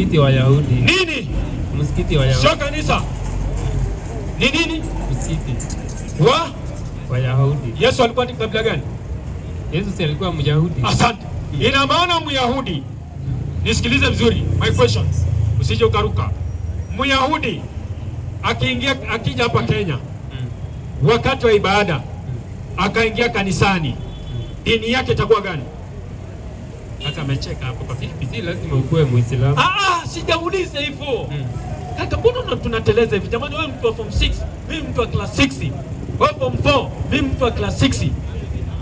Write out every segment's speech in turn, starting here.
Msikiti wa Wayahudi. Nini? Msikiti wa Wayahudi. Sio kanisa. Ni nini? Msikiti wa Wayahudi. Yesu alikuwa ni kabila gani? Yesu alikuwa Myahudi. Asante. Ina maana Myahudi. Nisikilize vizuri. My questions. Usije ukaruka. Myahudi akija hapa Kenya wakati wa ibada akaingia kanisani, dini yake itakuwa gani? Hata amecheka hapo kwa vipi? Si lazima ukuwe Muislamu. Sijauliza hivyo. Kaka, mbona tunateleza hivi? Jamani, wewe mtu wa form 6, mimi mtu wa class 6. Wewe form 4, mimi mtu wa class 6.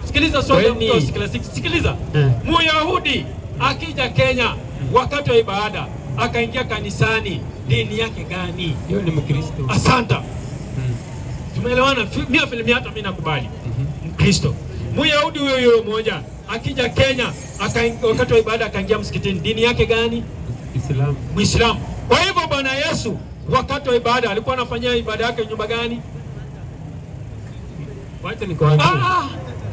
Sikiliza sote, mtu wa class 6. Sikiliza. Myahudi akija Kenya wakati wa ibada akaingia kanisani, dini yake gani? Yeye ni Mkristo. Asante. Tumeelewana? Mimi hata mimi nakubali. Mkristo. Myahudi huyo mmoja akija Kenya wakati wa ibada akaingia msikitini, dini yake gani? Islam. Muislamu. Kwa hivyo Bwana Yesu wakati wa ibada alikuwa anafanyia ibada yake nyumba gani? Wacha nikuambie.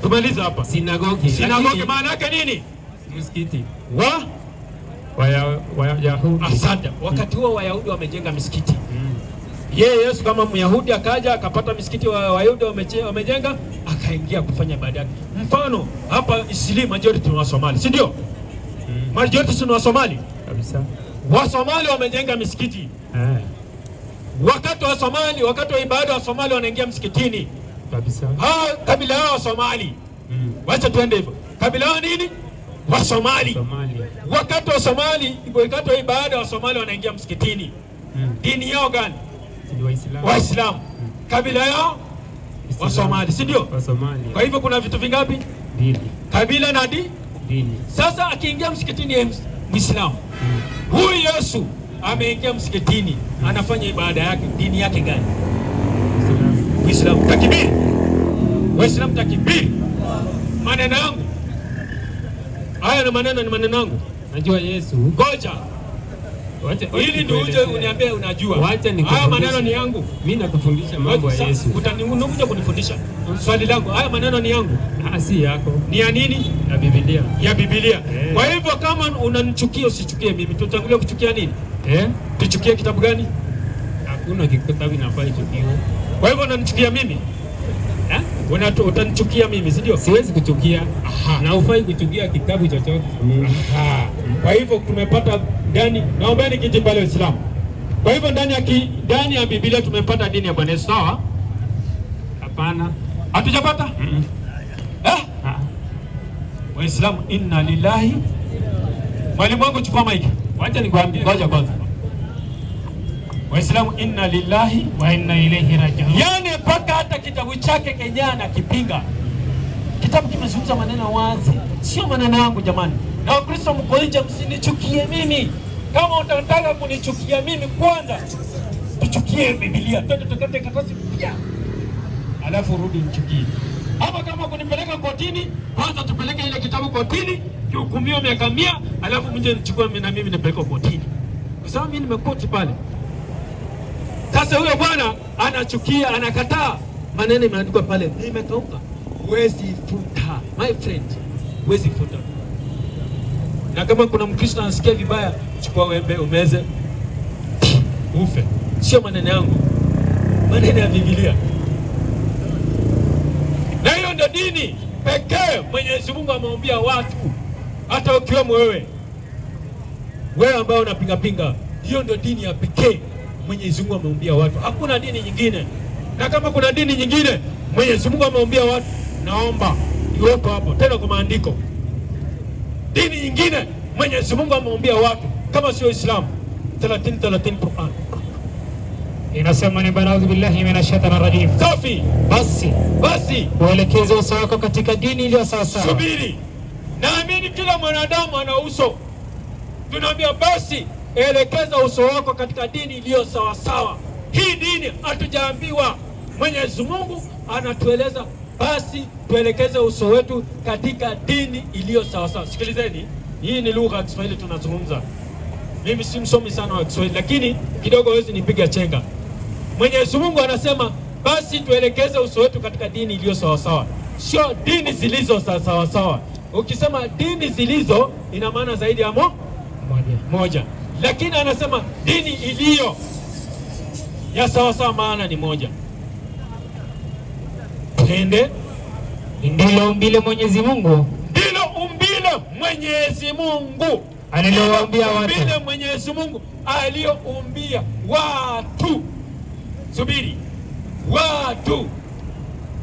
Tumaliza hapa. Sinagogi. Sinagogi maana yake nini? Msikiti wa Wayahudi. Asante. Wakati huo Wayahudi wamejenga misikiti. Yeye Yesu kama Myahudi akaja akapata misikiti wa Wayahudi wamejenga, akaingia kufanya ibada yake. Mfano hapa Isili majority ni wa Somali, si ndio? Majority ni wa Somali kabisa. Wa Somali wamejenga misikiti. Wakati wa ibada wa Somali wanaingia msikitini kabisa. Kabila yao wa Somali. Wacha tuende hivyo. Kabila yao nini? Wa Somali. Wakati wa ibada wa Somali wanaingia msikitini. Dini yao gani? Waislamu. Kabila yao wa Somali, si ndio? Kwa hivyo kuna vitu vingapi? Dini. Kabila na dini. Sasa akiingia msikitini Muislamu. Huyu Yesu ameingia msikitini, anafanya ibada yake, dini yake gani? Uislamu. Takbiri. Waislamu takbiri. Maneno yangu haya ni maneno yangu. Najua Yesu. Ngoja. Ili ndio uje uniambie unajua. Haya maneno ni yangu. Mimi nakufundisha mambo ya Yesu. Utanikuja kunifundisha. Swali langu, haya maneno ni yangu. Si yako. Ni ya nini? Ya Biblia. Ya Biblia. Kwa hivyo kama unanichukia usichukie mimi. Tutangulia kuchukia nini? Tuchukie kitabu gani? Hakuna kitabu inafaa ichukiwe. Kwa hivyo unanichukia mimi? Utanichukia mimi, si ndio? Siwezi kuchukia. Na ufai kuchukia kitabu chochote. Kwa hivyo tumepata ndani, naombeni kiti pale Uislamu. Kwa hivyo ndani ya Biblia tumepata dini ya Bwana Yesu, sawa? Hapana. Hatujapata? Waislamu, inna lillahi. Mwalimu wangu chukua maiki. Wacha nikwambie. Ngoja kwanza. Waislamu, inna lillahi wa inna ilaihi rajiun. Yaani mpaka hata kitabu chake Kenya anakipinga. Kitabu kimezungumza maneno wazi, sio maneno yangu jamani. Na Wakristo mko nje, msinichukie mimi. Kama unataka kunichukia mimi, kwanza tuchukie Biblia. Twende tukate karatasi pia, alafu rudi nichukie. Ama kama kunipeleka kotini, kwanza tupeleke ile kitabu kotini, kihukumiwa miaka 100, alafu mje nichukue na mimi nipeleke kotini. Kwa sababu mimi nimekoti pale. Sasa huyo bwana anachukia, anakataa. Maneno imeandikwa pale, imekauka. Huwezi futa, my friend. Huwezi futa. Na kama kuna Mkristo anasikia vibaya, chukua wembe umeze, ufe. Sio maneno yangu, maneno ya Biblia. Na hiyo ndio dini pekee Mwenyezi Mungu ameombia watu. Hata ukiwemo wewe ambao unapinga, hiyo ndio dini ya pekee Mwenyezi Mungu ameombia watu. Hakuna dini nyingine. Na kama kuna dini nyingine Mwenyezi Mungu ameombia watu, naomba iwepo hapo tena kwa maandiko. Dini nyingine Mwenyezi Mungu ameombia watu kama sio Uislamu. 30 Qur'an inasema ni barazu billahi minash shaitani rajim. Safi. Basi uelekeze uso wako katika dini iliyo sawa sawa. Subiri. Naamini kila mwanadamu ana uso. Tunaambia basi elekeza uso wako katika dini iliyo sawa sawa. Hii dini hatujaambiwa. Mwenyezi Mungu anatueleza basi tuelekeze uso wetu katika dini iliyo sawa sawa. Sikilizeni, hii ni lugha ya Kiswahili tunazungumza. Mimi si msomi sana wa Kiswahili, lakini kidogo hawezi nipiga chenga. Mwenyezi Mungu anasema basi tuelekeze uso wetu katika dini iliyo sawa sawa. Sio dini zilizo sawa sawa. Ukisema dini zilizo ina maana zaidi ya moja. lakini anasema dini iliyo ya sawasawa maana ni moja. Twende. Ndilo umbile Mwenyezi Mungu, ndilo umbile Mwenyezi Mungu alilowaumbia watu. Umbile Mwenyezi Mungu aliyoumbia watu. Subiri, watu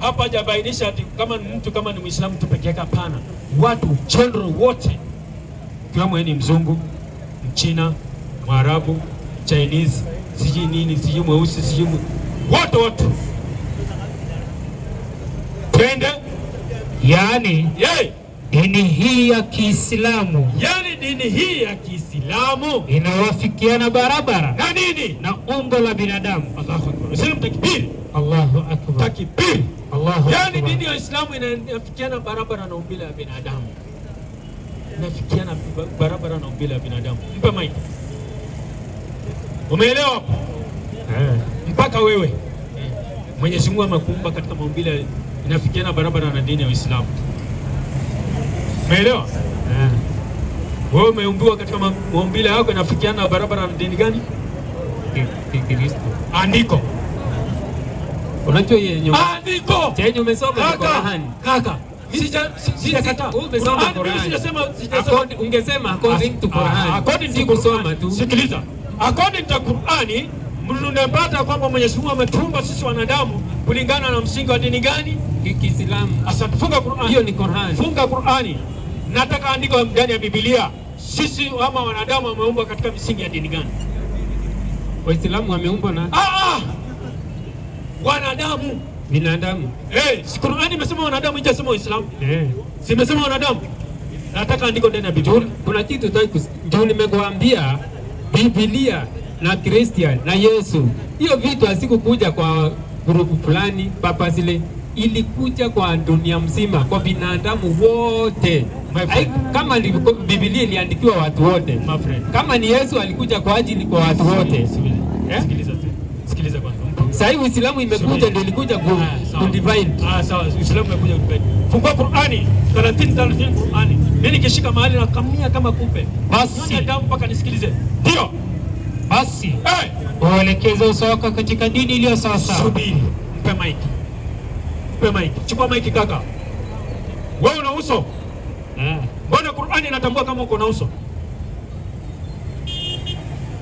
hapa hajabainisha ati kama ni mtu, kama ni Muislamu tu peke yake. Hapana, watu general wote, kama ni mzungu, mchina, Mwarabu, Chinese, sijui nini, sijui mweusi, sijui wote. Twende. Yaani dini hii ya Kiislamu, inawafikiana barabara na nini? Na umbo la binadamu. Allahu Akbar. Sema takbir. Allahu Akbar. Takbir. Allahu Akbar. Yaani dini ya Uislamu inafikiana barabara na umbile la binadamu. Inafikiana barabara na umbile la binadamu. Mpe mic. Umeelewa hapo? Mpaka wewe Mwenyezi Mungu amekuumba katika maumbile inafikiana barabara na dini ya Uislamu. Umeelewa? Wewe umeumbiwa katika maumbile yako inafikiana barabara na dini gani? Kristo. Andiko. Unajua yeye andiko. Chenye umesoma ni Qur'an. Kaka. Sijakataa. Umesoma Qur'an. Sijasema ungesema according to Qur'an. According to kusoma tu. Sikiliza. According to Qur'ani, mnapata kwamba Mwenyezi Mungu ametuumba sisi wanadamu kulingana na msingi wa dini gani? Kiislamu. Asante. Funga Qur'ani. Hiyo ni Qur'an. Funga Qur'ani. Nataka andiko ndani ya Biblia. Sisi ama wanadamu wameumbwa katika misingi ya dini gani? Waislamu wameumbwa na wanadamu. Binadamu. Si Qur'ani imesema wanadamu, haijasema Waislamu. Simesema wanadamu. Nataka andiko ndani ya Biblia. Kuna kitu ndio nimekuambia, Biblia na Christian na Yesu. Hiyo vitu hasikukuja kwa grupu fulani papa zile, ilikuja kwa dunia mzima, kwa binadamu wote. Kama Biblia iliandikiwa watu wote, kama ni Yesu alikuja kwa ajili kwa watu wote. Sikiliza kwanza. Sasa hivi Uislamu imekuja ndio ilikuja ku divide. Sawa, Uislamu imekuja ku divide. Fungua Qur'ani 30 Qur'ani. Mimi nikishika mahali na kamia kama kupe. Basi ndio mpaka nisikilize. Ndio. Basi uelekeze uso wako katika dini iliyo sawa sawa. Subiri. Mpe mic. Chukua mic kaka. Wewe una uso? Mbona Qur'ani inatambua kama uko na uso?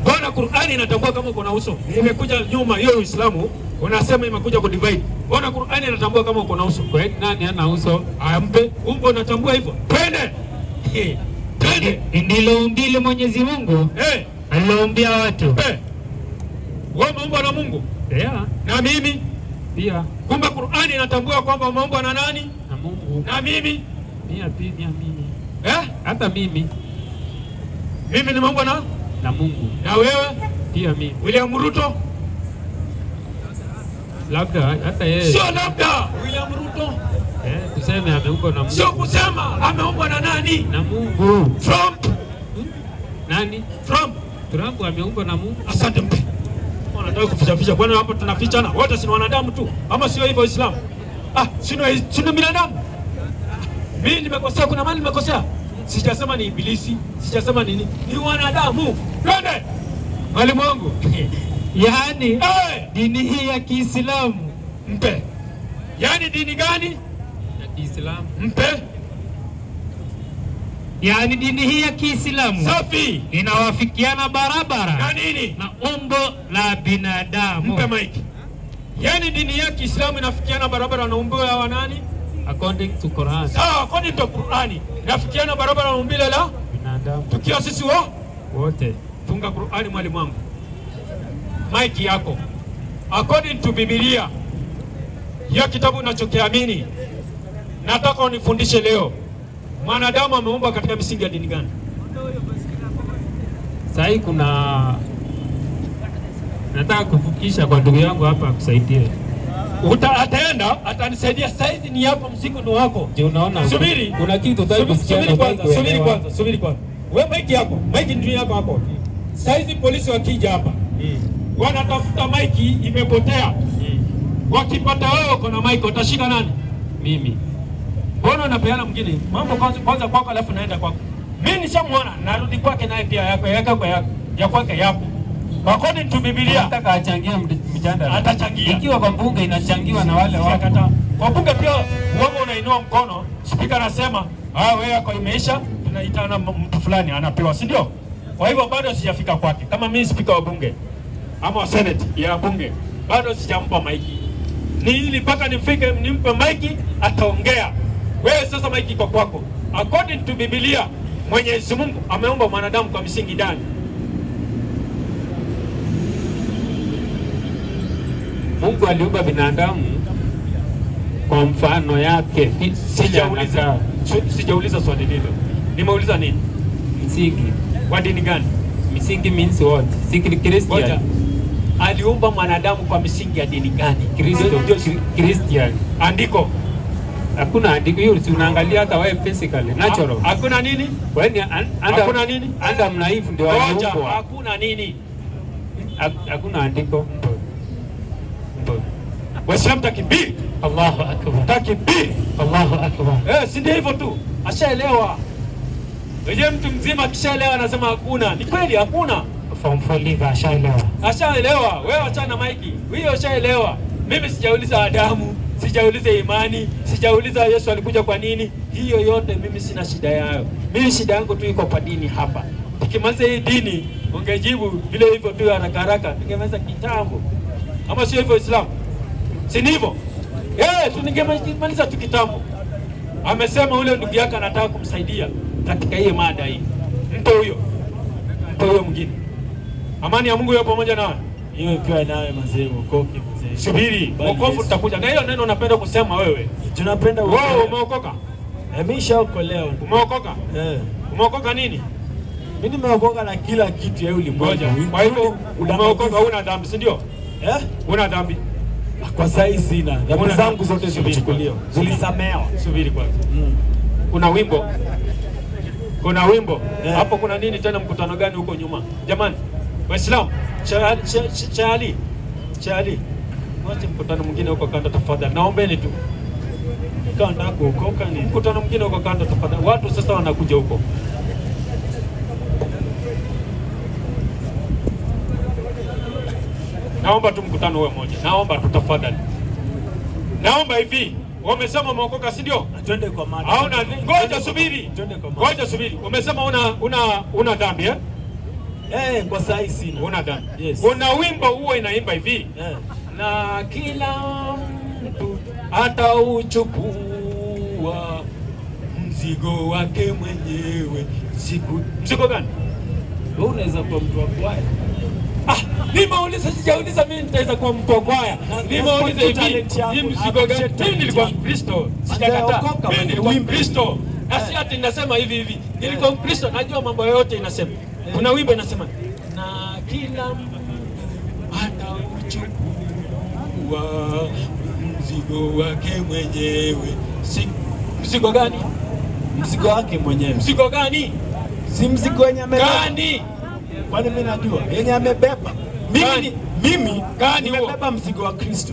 Mbona Qur'ani inatambua kama uko na uso? Imekuja nyuma hiyo Uislamu unasema imekuja ku divide. Mbona Qur'ani inatambua kama uko na uso? Kwa hiyo nani hana uso? Mpe. Umbo unatambua hivyo. Twende. Ndilo umbile Mwenyezi Mungu aliloumbia watu. Wewe umeumbwa na Mungu? Na mimi pia. Kumbe Qur'ani inatambua kwamba umeumbwa na nani? Na Mungu. Na mimi pia mimi. Hata mimi nimeumbwa na Mungu. Na wewe? Pia mimi. William Ruto? Labda hata yeye. Sio labda. William Ruto? Tuseme ameumbwa na Mungu. Sio kusema ameumbwa na nani? Na Mungu. Trump? Nani? Trump ameumbwa na Mungu. Asante mpe. Wanataka kuficha. Kwani hapo tunafichana? Wote si wanadamu tu. Ama sio hivyo Uislamu? Sio binadamu. Mimi nimekosea, kuna mali nimekosea. Sijasema ni ibilisi, sijasema nini. Ni wanadamu. Twende. Mwalimu wangu. Yaani dini hii ya Kiislamu. Mpe. Yaani dini gani? Ya Kiislamu. Mpe. Yaani dini hii ya Kiislamu safi inawafikiana barabara na nini? Na umbo la binadamu. Mpe mic. Yaani dini ya Kiislamu inafikiana barabara na umbo la nani? According to Quran. Sawa, according to Qur'ani. Inafikiana barabara na umbile la binadamu. Tukiwa sisi wote. Funga Qur'ani mwalimu wangu. Mic yako. According to Biblia. Ya kitabu unachokiamini. Nataka unifundishe leo. Mwanadamu ameumbwa katika misingi ya dini gani? Sasa kuna nataka kufukisha kwa ndugu yangu hapa akusaidie. Ataenda atanisaidia. Saizi ni hapo, msingi ni wako. Je, unaona? Subiri. Kuna kitu utaki kusikia. Subiri kwanza. Wewe mic yako. Mic ndio yako hapo. Saizi polisi wakija hapa. Wanatafuta mic imepotea. Wakipata wewe uko na mic utashika nani? Mimi. Mbona unapeana mwingine? Mambo kwanza kwako alafu naenda kwako. Mimi nishamuona, narudi kwake naye pia yako kwa yako. ya kwake yapo. According to Biblia nataka achangie mjadala. Atachangia. Ikiwa kwa bunge inachangiwa na wale wako. Kwa bunge pia uongo unainua mkono, spika anasema, wewe yako imeisha, tunaitana mtu fulani anapewa, si ndio? Kwa hivyo bado sijafika kwake. Kama mimi spika wa bunge ama wa senate ya bunge, bado sijampa maiki. Ni ili mpaka nifike nimpe maiki ataongea. Wewe sasa maiki iko kwako. According to Biblia, Mwenyezi Mungu ameumba mwanadamu kwa misingi gani? Mungu aliumba binadamu kwa mfano yake. Sijauliza swali hilo. Nimeuliza nini? Msingi. Wa dini gani? Misingi means what? Sikili Christian. Aliumba mwanadamu kwa misingi ya dini gani? Christian. Andiko. Hakuna andiko hiyo, unaangalia hata wewe physically, natural. Hakuna nini? Hakuna nini? Adam na Eve ndio waliumbwa. Hakuna nini? Hakuna andiko. Waislamu takbir. Allahu akbar. Takbir. Allahu akbar. Si ndio hivyo tu. Ashaelewa. Wewe mtu mzima akishaelewa anasema hakuna. Ni kweli hakuna. Form 4 live ashaelewa. Ashaelewa. Wewe acha na maiki. Wewe ashaelewa. Mimi sijauliza Adamu, sijauliza imani, sijauliza Yesu alikuja kwa nini. Hiyo yote mimi sina shida yayo. Mimi shida yangu tu iko kwa dini hapa. Tukimaliza hii dini, ungejibu vile hivyo tu haraka haraka, tungemaliza kitambo. Ama sio hivyo Islam? Si ndivyo? Tungemaliza tu kitambo. Amesema ule ndugu yake anataka kumsaidia katika hii mada hii. Mtu huyo mwingine. Amani ya Mungu iwe pamoja nawe. Hiyo pia nawe mzee uokoke mzee. Subiri, wokovu tutakuja. Na hiyo neno unapenda kusema wewe. Tunapenda wewe umeokoka? Mimi nishaokolewa. Umeokoka? Umeokoka nini? Mimi nimeokoka na kila kitu ya ulimwengu. Kwa hivyo umeokoka, huna dhambi, si ndio? Huna dhambi. Kwa sasa sina. Dhambi zangu zote zilichukuliwa. Zilisamehewa. Subiri kwanza. Kuna wimbo. Hapo kuna nini tena, mkutano gani huko nyuma? Jamani, Waislamu, Chali. Mwache mkutano mwingine huko kando tafadhali. Naombeni tu. Kanda kuokoka ni mkutano mwingine huko kando tafadhali. Watu sasa wanakuja huko. Naomba tu mkutano uwe moja. Naomba tu tafadhali. Naomba hivi. Wamesema umeokoka, si ndio? Twende kwa mada. Hauna, ngoja subiri. Ngoja subiri. Umesema una dhambi kwa sasa sina. Una dhambi. Yes. Kuna wimbo huo inaimba hivi. Na kila mtu atauchukua mzigo wake mwenyewe. Mzigo gani? Wewe unaweza kuwa mtu wa kwaya. Sijauliza mimi nitaweza kuwa mtu wa kwaya. Nimeuliza hivi, ni mzigo gani? Mimi nilikuwa Mkristo, sijakataa. Mimi nilikuwa Mkristo. Asi ati ninasema hivi. Nilikuwa Mkristo, najua mambo yote inasema. Kuna wimbo inasema na kila mtu atauchukua mzigo wake mwenyewe. Mzigo gani? Mzigo wake mwenyewe. Mzigo gani? Si mzigo wenye amebeba. Gani? Kwani mimi najua yenye amebeba. Mimi nimebeba mzigo wa Kristo.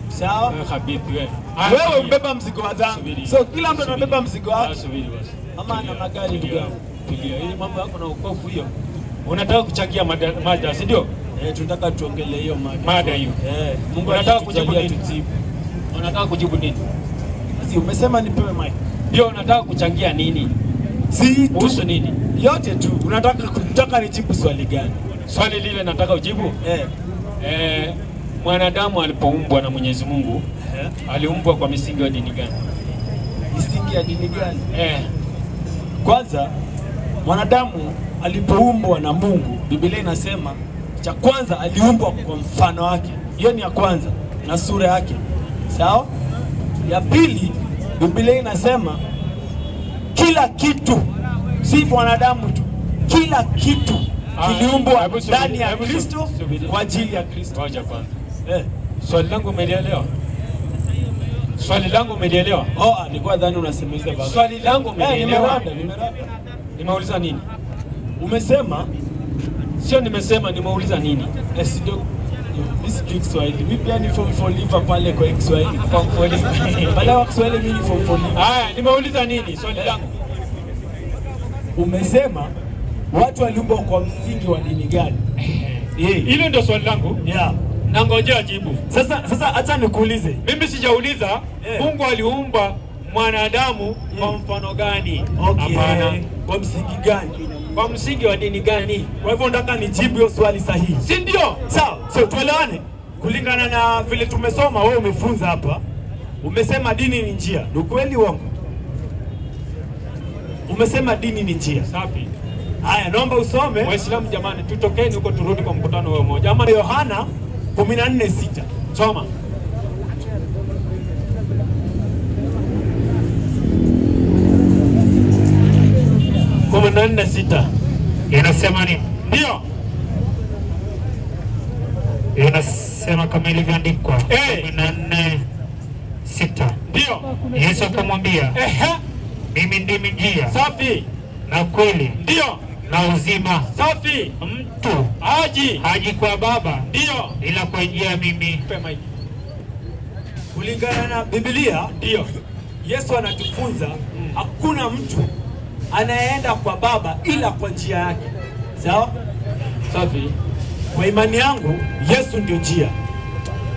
Sawa? Habibi wewe. Wewe umebeba mzigo wa dhambi. So kila mtu anabeba mzigo wake. Subiri basi. Ama ana magari ndugu yangu. Tulia. Hili mambo yako na wokovu hiyo. Unataka kuchangia mada, si ndio? Tunataka tuongelee hiyo mada hiyo. Mungu anataka kujibu nini? Unataka kujibu nini? Si umesema nipewe mic. Ndio unataka kuchangia nini? Si kuhusu nini? Yote tu. Unataka nijibu swali gani? Swali lile nataka ujibu? Mwanadamu alipoumbwa na Mwenyezi Mungu, aliumbwa kwa misingi ya dini gani? Misingi ya dini gani? Kwanza mwanadamu alipoumbwa na Mungu, Biblia inasema cha kwanza aliumbwa kwa mfano wake. Hiyo ni ya kwanza, na sura yake. Sawa? Ya pili, Biblia inasema kila kitu, si mwanadamu tu, kila kitu kiliumbwa ndani ya Kristo kwa ajili ya Kristo. Ngoja kwanza. Swali langu umelielewa? Nilikuwa dhani unasemeza baba. Swali langu umelielewa? Nimerada. Nimeuliza nini? Umesema? Sio nimesema, nimeuliza nini? Ndio. Sijui Kiswahili. Mimi pia ni form 4 live pale kwa Kiswahili. Form 4 live. Baada ya Kiswahili mimi ni form 4 live. Nimeuliza nini? Swali langu. Umesema watu waliumbwa kwa msingi wa dini gani? Hilo ndio swali langu. Yeah. Na ngojea jibu. Sasa acha nikuulize. Mimi sijauliza Mungu aliumba mwanadamu kwa mfano gani? Okay. Hapana. Kwa msingi gani? Kwa msingi wa dini gani? Kwa hivyo nataka nijibu hiyo swali sahihi. Si ndio? Sawa. So tuelewane. Kulingana na vile tumesoma, wewe umefunza hapa. Umesema dini ni njia. Ni kweli uongo? Umesema dini ni njia. Safi. Haya, naomba usome. Waislamu jamani, tutokeni huko turudi kwa mkutano wao mmoja. Ama Yohana 14:6. Soma. sita inasema nini? Ndio. Inasema kama ilivyoandikwa 14:6. Ndio. Yesu akamwambia, mimi ndimi njia. Safi. Na kweli. Ndio. Na uzima. Safi. Mtu haji kwa Baba ndio ila kwa njia ya mimi. Kulingana na Biblia, ndio Yesu anatufunza hakuna mtu anayeenda kwa Baba ila kwa njia yake. Sawa? Safi. Kwa imani yangu Yesu ndio njia.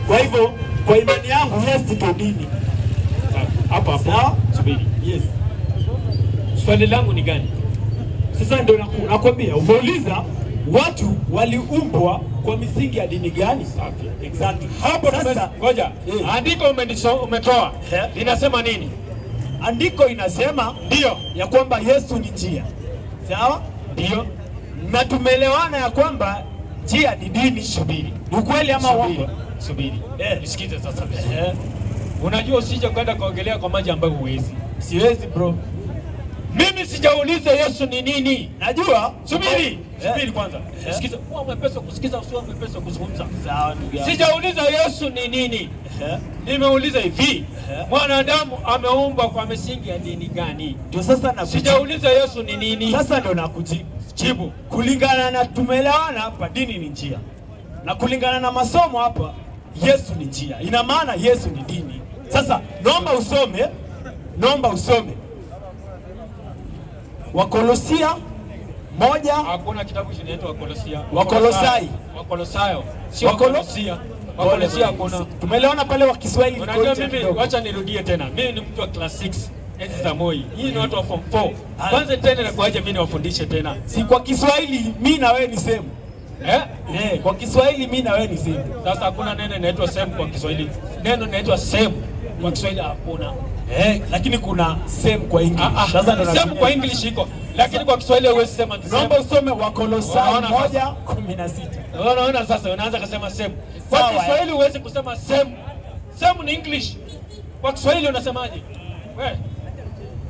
Kwa hivyo kwa imani yangu Yesu ndio dini. Hapo. Sawa? Subiri. Yes. Swali langu ni gani? Sasa ndio nakwambia, umeuliza watu waliumbwa kwa misingi ya dini gani? Safi. Exactly. Hapo sasa ngoja. Andiko umetoa. Linasema nini? Andiko inasema ndio ya kwamba Yesu ni njia. Sawa? Ndio. Na tumeelewana ya kwamba njia ni dini. Subiri. Ni kweli ama uongo? Subiri. Nisikize sasa vizuri. Unajua usije kwenda kuogelea kwa maji ambayo huwezi. Siwezi bro. Mimi sijauliza Yesu ni nini. Najua. Subiri kwanza. Sikiza. Uwe mwepesi kusikiza, usiwe mwepesi kuzungumza. Sawa ndugu yangu. Sijauliza Yesu ni nini. Nimeuliza hivi. Mwanadamu ameumbwa kwa misingi ya dini gani? Ndio sasa na sijauliza Yesu ni nini. Sasa ndio nakujibu. Kulingana na tumeelewana hapa dini ni njia. Na kulingana na masomo hapa Yesu ni njia. Ina maana Yesu ni dini. Sasa naomba usome. Wakolosia 1. Hakuna kitabu kinaitwa Wakolosia. Wakolosayo. Sio Wakolosia. Wakolosia hakuna. Tumeelewana pale wa Kiswahili. Unajua mimi wacha nirudie tena. Mimi ni mtu wa class 6. Enzi za Moi. Hii ni watu wa form 4. Kwanza tena na kuaje mimi niwafundishe tena. Si kwa Kiswahili mimi na wewe ni same. Kwa Kiswahili mimi na wewe ni same. Sasa hakuna neno inaitwa same kwa Kiswahili. Neno inaitwa same kwa Kiswahili hakuna. Lakini kuna same kwa English. Sasa ndio same kwa English iko. Lakini kwa Kiswahili huwezi sema same. Naomba usome Wakolosai 1:16. Unaona sasa unaanza kusema same. Kwa Kiswahili huwezi kusema same. Same ni English. Kwa Kiswahili unasemaje? Wewe.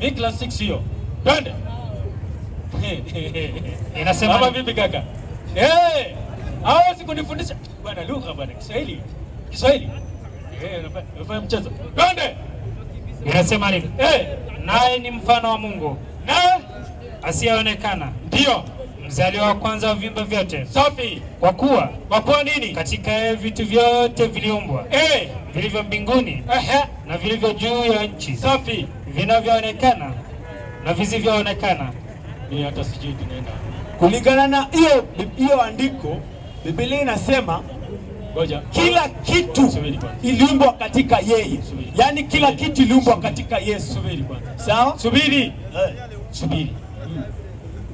Mimi class 6 hiyo. Twende. Inasema kama vipi kaka? Hawezi kunifundisha bwana lugha bwana Kiswahili. Unafanya mchezo. Twende. Inasema nini? Naye ni mfano wa Mungu. Naye asiyeonekana. Ndio. Mzaliwa wa kwanza wa viumbe vyote. Safi. Kwa kuwa nini? Katika yeye vitu vyote viliumbwa. Vilivyo mbinguni na vilivyo juu ya nchi. Safi. Vinavyoonekana na visivyoonekana. Mimi hata sijui tunaenda. Kulingana na hiyo andiko, Biblia inasema kila kitu iliumbwa katika yeye. Yaani kila kitu iliumbwa katika Yesu. Subiri kwanza. Sawa?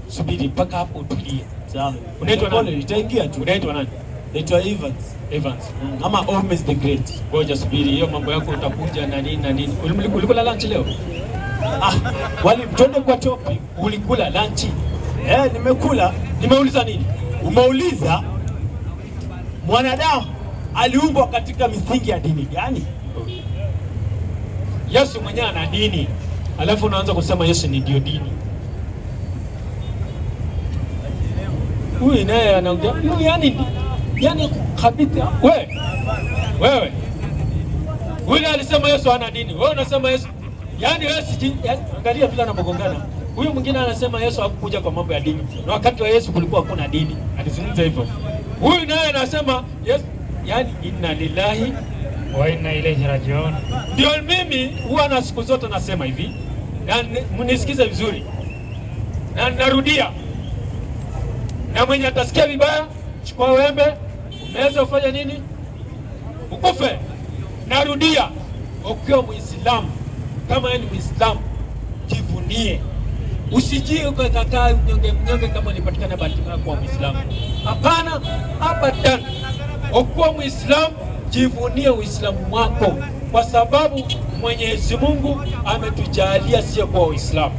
Subiri mpaka hapo utulie. Sawa. Unaitwa nani? Itaingia tu. Unaitwa nani? Naitwa Evans. Ama Holmes the Great. Ngoja subiri, hiyo mambo yako utakuja na nini. Ulikula lunch leo? Twende kwa topic. Ulikula lunch? Nimekula. Nimeuliza nini? Umeuliza mwanadamu aliumbwa katika misingi ya dini gani? Yesu mwenyewe ana dini. Alafu unaanza kusema Yesu ni ndio dini. Huyu naye anaongea yani kabisa. Wewe. Huyu alisema Yesu hana dini. Wewe unasema Yesu. Yaani wewe angalia vile anapogongana. Huyu mwingine anasema Yesu hakukuja kwa mambo ya dini. Na wakati wa Yesu kulikuwa hakuna dini. Alizungumza hivyo. Huyu naye anasema Yesu yani inna lillahi wa inna ilaihi rajiun. Ndio mimi huwa na siku zote nasema hivi. Na mnisikize vizuri. Na narudia. Na mwenye atasikia vibaya, chukua wembe, umeweza ufanya nini? Ukufe. Narudia, ukiwa Muislamu, kama yeye ni Muislamu, jivunie. Usijie ukakataa mnyonge kama ulipatikana bahati mbaya kuwa Muislamu. Hapana, abadan. Ukiwa Muislamu, jivunie Uislamu wako, kwa sababu Mwenyezi Mungu ametujalia sio kwa Uislamu.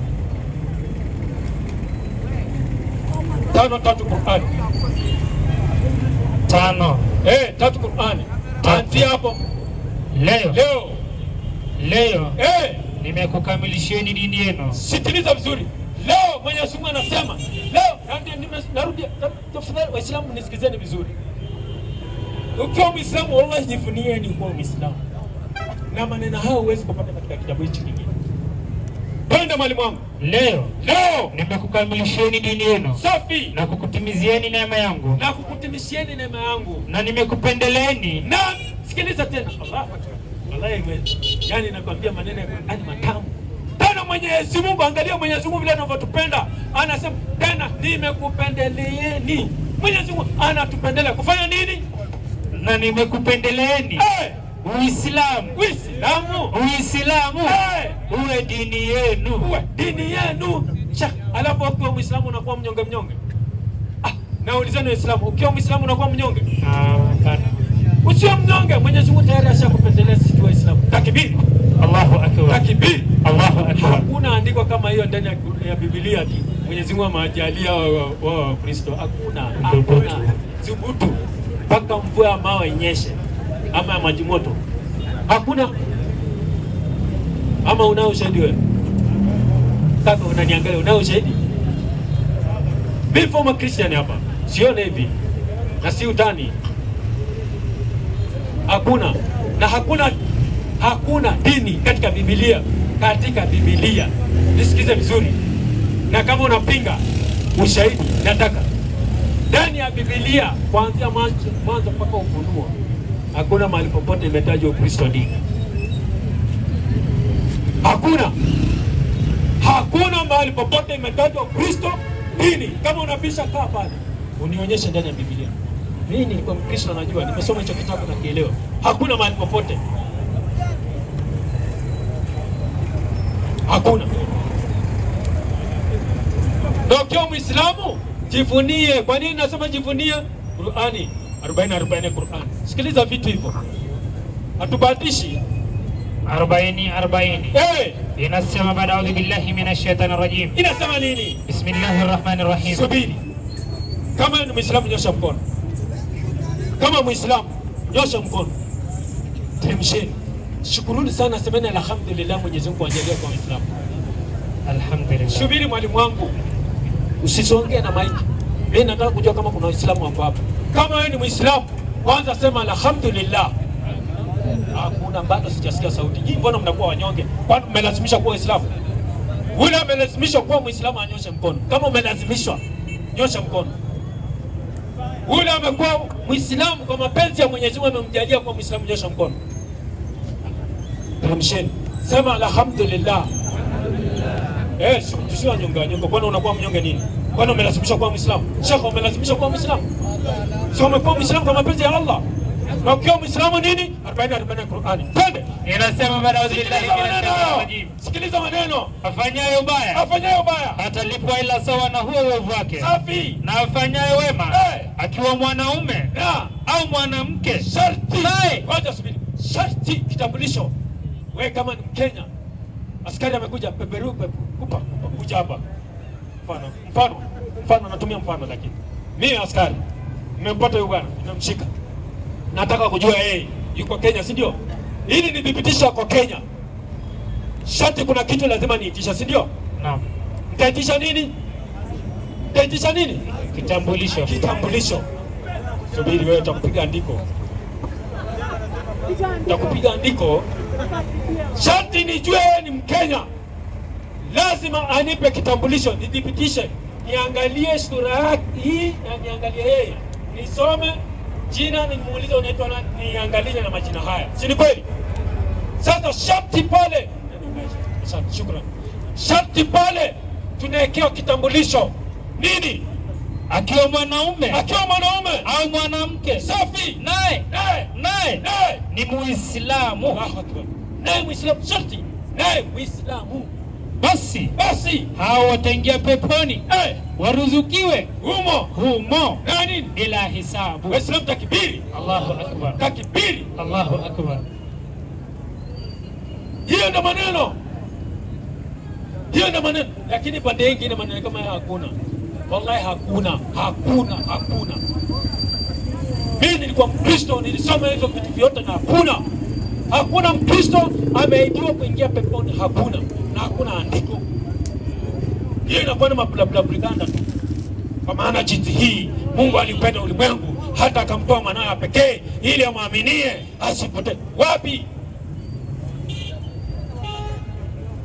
5:3 Qur'an. 3 Qur'an. Anzia hapo. Leo nimekukamilishieni dini yenu. Sikiliza vizuri. Leo Mwenyezi Mungu anasema, leo narudia, tafadhali Waislamu nisikizeni vizuri. Ukiwa Muislamu, wallahi jivunie ni kuwa Muislamu. Na maneno hayo huwezi kupata katika kitabu hichi kingine. Twende mwalimu wangu. Leo nimekukamilishieni dini yenu. Safi. Na kukutimizieni neema yangu. Na nimekupendeleeni. Na sikiliza tena. Wallahi yani nakwambia maneno ya Qur'ani matamu. Tena Mwenyezi Mungu, angalia Mwenyezi Mungu vile anavyotupenda. Anasema tena nimekupendeleeni. Mwenyezi Mungu anatupendelea kufanya nini? Na nimekupendeleeni. Uislamu uwe dini yenu. Alafu ukiwa Muislamu unakuwa mnyonge. Naulizeni Waislamu, ukiwa Muislamu unakuwa mnyonge? Hapana. Usiwe mnyonge, Mwenyezi Mungu tayari ashakupendelea sisi Waislamu. Takbir. Allahu akbar. Takbir. Allahu akbar. Hakuna andiko kama hiyo ndani ya Biblia ati Mwenyezi Mungu amewajalia wa Kristo. Hakuna. Thubutu. Mpaka mvua ya mawe inyeshe ama ya maji moto. Hakuna. Ama unao ushahidi wewe? Kaka unaniangalia, unao ushahidi? Mimi former Christian hapa. Sione hivi. Na si utani. Hakuna. Na hakuna dini katika Biblia. Nisikize vizuri. Na kama unapinga ushahidi, nataka ndani ya Biblia kuanzia mwanzo mpaka Ufunuo, hakuna mahali popote imetajwa Ukristo dini. Hakuna mahali popote imetajwa Ukristo dini. Kama unabisha, kaa pale unionyeshe ndani ya Biblia. Mimi nilikuwa Mkristo, najua, nimesoma hicho kitabu na kielewa. Hakuna mahali popote. Hakuna. Ndio Muislamu jivunie. Kwa nini nasema jivunie? Qur'ani 40 Qur'an. Sikiliza vitu hivyo. Hatubatishi 40. Inasema baada a'udhu billahi minash shaitani rajim. Inasema nini? Bismillahir rahmanir rahim. Subiri. Kama ni Muislamu nyosha mkono. Kama Muislamu nyosha mkono. Temsheni. Shukuruni sana, semeni alhamdulillah, Mwenyezi Mungu ajalie kwa Muislamu. Alhamdulillah. Subiri mwalimu wangu. Usisongee na maiki. Mimi nataka kujua kama kuna Waislamu hapo hapo. Kama wewe ni Muislamu, kwanza sema alhamdulillah. Hakuna, bado sijasikia sauti. Hii mbona mnakuwa wanyonge? Kwani mmelazimisha kuwa Waislamu? Yule amelazimishwa kuwa Muislamu anyoshe mkono. Kama umelazimishwa, nyosha mkono. Yule amekuwa Muislamu kwa mapenzi ya Mwenyezi Mungu, amemjalia kuwa Muislamu, nyosha mkono. Tamsheni. Sema alhamdulillah. Tusiwa nyonga. Kwani unakuwa mnyonge nini? Kwani umelazimishwa kuwa Muislamu? Shekha, umelazimishwa kuwa Muislamu? Sio umekuwa Muislamu kwa mapenzi ya Allah. Na ukiwa Muislamu nini? 40 Qur'ani. Twende. Inasema baada ya billahi minash rajim. Sikiliza maneno. Afanyaye ubaya atalipwa ila sawa na huo uovu wake. Safi. Na afanyaye wema akiwa mwanaume au mwanamke sharti. Ngoja subiri. Sharti kitambulisho. Wewe kama ni Mkenya, askari amekuja peperupe kuja hapa. Mfano natumia mfano, lakini mimi askari nimempata huyu bwana, nimemshika. Nataka kujua yeye yuko Kenya, si ndio? Ili nidhibitisha kwa Kenya, sharti kuna kitu lazima niitisha, si ndio? Naam. Nitaitisha nini? Kitambulisho. Subiri wewe, utakupiga andiko. Sharti nijue wewe ni Mkenya. Lazima anipe kitambulisho, nidhibitishe. Niangalie sura yake hii na niangalie yeye. Nisome jina, nimuulize unaitwa nani, niangalie na majina haya. Si ni kweli? Sasa sharti pale. Shukrani. Sharti pale tunawekewa kitambulisho. Nini? akiwa mwanaume au mwanamke safi, naye ni Muislamu. Allahu Akbar. Naye Muislamu sharti, naye Muislamu, basi hao wataingia peponi, waruzukiwe humo na nini? bila hisabu. Waislamu takbiri. Allahu Akbar. Takbiri. Allahu Akbar. Hiyo ndo maneno, lakini pande nyingine maneno kama haya hakuna. Wallahi hakuna. Mimi nilikuwa Mkristo, nilisoma hizo vitu vyote na hakuna Mkristo ameidiwa kuingia peponi, hakuna, na hakuna andiko. Hiyo inakuwa ni propaganda tu. Kwa maana jinsi hii Mungu alipenda ulimwengu hata akamtoa mwanawe pekee ili amwaminie asipotee. Wapi?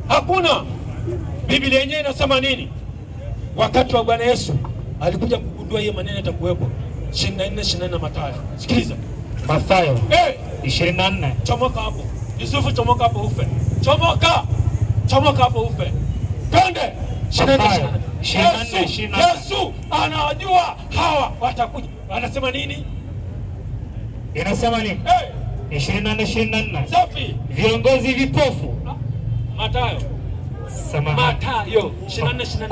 Hakuna. Biblia yenyewe inasema nini? Wakati wa Bwana Yesu alikuja kugundua hiyo maneno yatakuwepo. 24 Mathayo. Sikiliza. Mathayo 24. Chomoka hapo. Yusufu, chomoka hapo ufe. Chomoka hapo ufe. Twende. 24. Yesu anajua hawa watakuja. Anasema nini? Inasema nini? 24. Safi. Viongozi vipofu. Mathayo 24.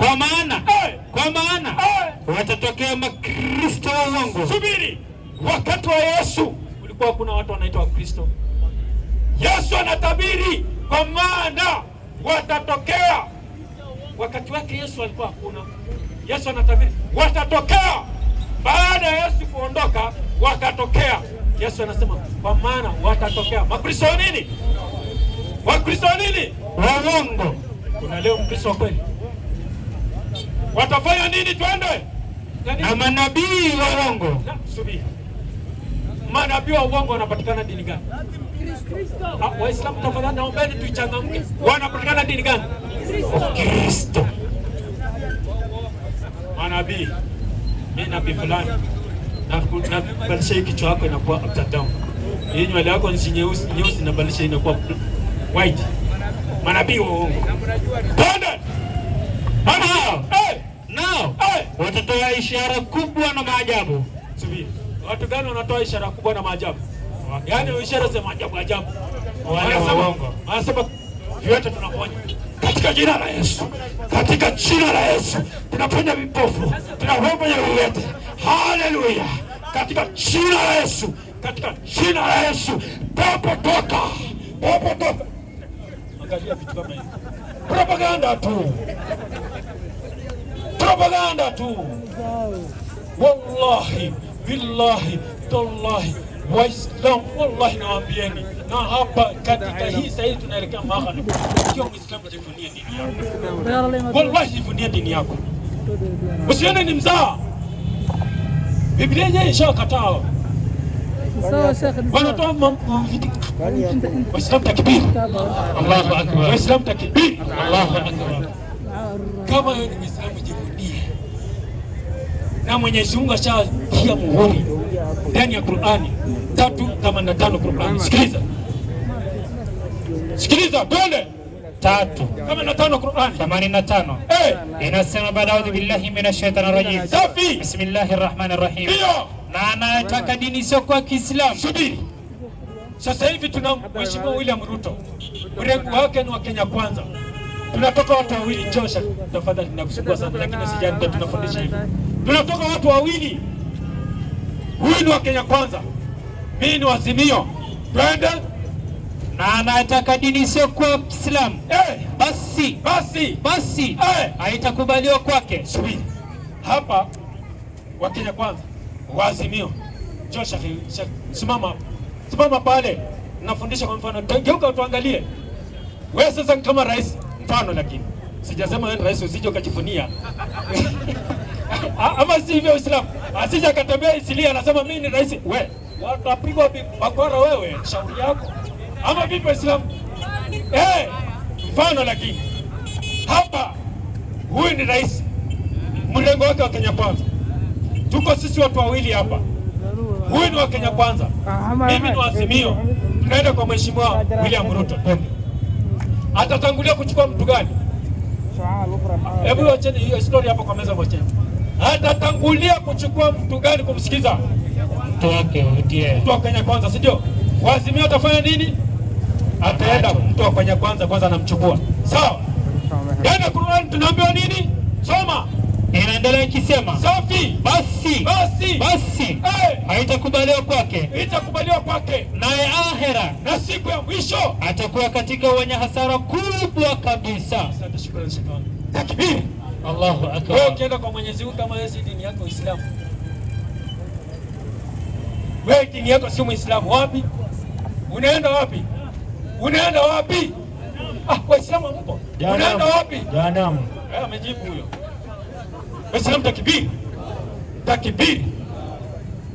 Kwa maana watatokea makristo wa uongo. Subiri. Wakati wa Yesu kulikuwa kuna watu wanaitwa Wakristo. Yesu anatabiri kwa maana watatokea. Wakati wake Yesu alikuwa hakuna. Yesu anatabiri watatokea. Baada ya Yesu kuondoka wakatokea. Yesu anasema kwa maana watatokea. Makristo nini? Wakristo nini? Wa uongo. Kuna leo Mkristo kweli? Watafanya nini? Twende. Na manabii wa uongo. Subiri. Manabii wa uongo wanapatikana dini gani? Waislamu tafadhali naombeni tuichangamke. Wanapatikana dini gani? Kristo. Manabii. Mimi nabii fulani. Na balisha kichwa chako inakuwa upside down. Hii nywele yako ni nyeusi na balisha inakuwa white. Manabii wa uongo. Twende. Nao watatoa ishara kubwa na maajabu. Subiri. Watu gani wanatoa ishara kubwa na maajabu? Yaani ishara za maajabu. Wale wa uongo. Anasema vyote tunaponya katika jina la Yesu. Katika jina la Yesu tunaponya vipofu, tunaponya viwete. Haleluya. Katika jina la Yesu. Katika jina la Yesu. Pepo toka. Angalia vitu kama hivi. Propaganda tu. Wallahi, billahi, tallahi, Waislamu wallahi nawaambieni. Na hapa katika hii sasa hivi tunaelekea magharibi. Sio Muislamu jivunie dini yako. Wallahi jivunie dini yako. Usione ni mzaa. Biblia yenyewe ishakataa. Sawa Sheikh. Wanatoa Waislamu takbir. Allahu Akbar. Waislamu takbir. Allahu Akbar. Kama wewe ni Muislamu jivunie. Na Mwenyezi Mungu ashatia muhuri ndani ya Qur'ani 3:85 Qur'ani. Sikiliza, twende. 3:85 Qur'ani 85. Inasema ba'udhu billahi minash shaitani rajim. Safi. Bismillahir rahmanir rahim. Ndio. Na anataka dini sio kwa Kiislamu. Subiri. Sasa hivi tuna Mheshimiwa William Ruto. Mrengo wake ni wa Kenya Kwanza. Tunatoka watu wawili. Joshua, tafadhali nakushukuru sana lakini sijani ndio tunafundisha hivi. Tunatoka watu wawili. Huyu ni wa Kenya Kwanza. Mimi ni wa Azimio. Twende. Na anataka dini sio kwa Kiislamu. Basi haitakubaliwa kwake. Subiri. Hapa wa Kenya Kwanza, wa Azimio. Joshua, simama pale. Nafundisha kwa mfano. Geuka tuangalie. Wewe sasa kama rais mfano, lakini sijasema wewe rais usije ukajifunia. Ama si hivyo Uislamu. Asije akatembea Isilia anasema mimi ni rais. Wewe watapigwa bakora wewe, shauri yako. Ama vipi Uislamu? Mfano lakini hapa huyu ni rais. Mlengo wake wa Kenya Kwanza. Tuko sisi watu wawili hapa. Huyu ni wa Kenya Kwanza. Mimi ni wa Azimio. Tunaenda kwa Mheshimiwa William Ruto. Atatangulia kuchukua mtu gani? Hebu wacheni hiyo story hapo kwa meza moja. Atatangulia kuchukua mtu gani kumsikiza? Mtu wake ndiye. Mtu wa Kenya kwanza, si ndio? Wazimio atafanya nini? Ataenda mtu wa Kenya kwanza anamchukua. Sawa? Yaani Qur'an tunaambiwa nini? Soma. Inaendelea ikisema safi, basi haitakubaliwa kwake, itakubaliwa kwake, naye ahera, na siku ya mwisho atakuwa katika wenye hasara kubwa kabisa. Asante, shukrani sana. Takbir, Allahu akbar. Wewe ukienda kwa Mwenyezi Mungu kama wewe si dini yako Uislamu, wewe dini yako si Muislamu, wapi unaenda? Wapi unaenda? Wapi? Waislamu mpo, unaenda wapi? Jahanamu. Amejibu huyo. Waislamu takbir, takbir.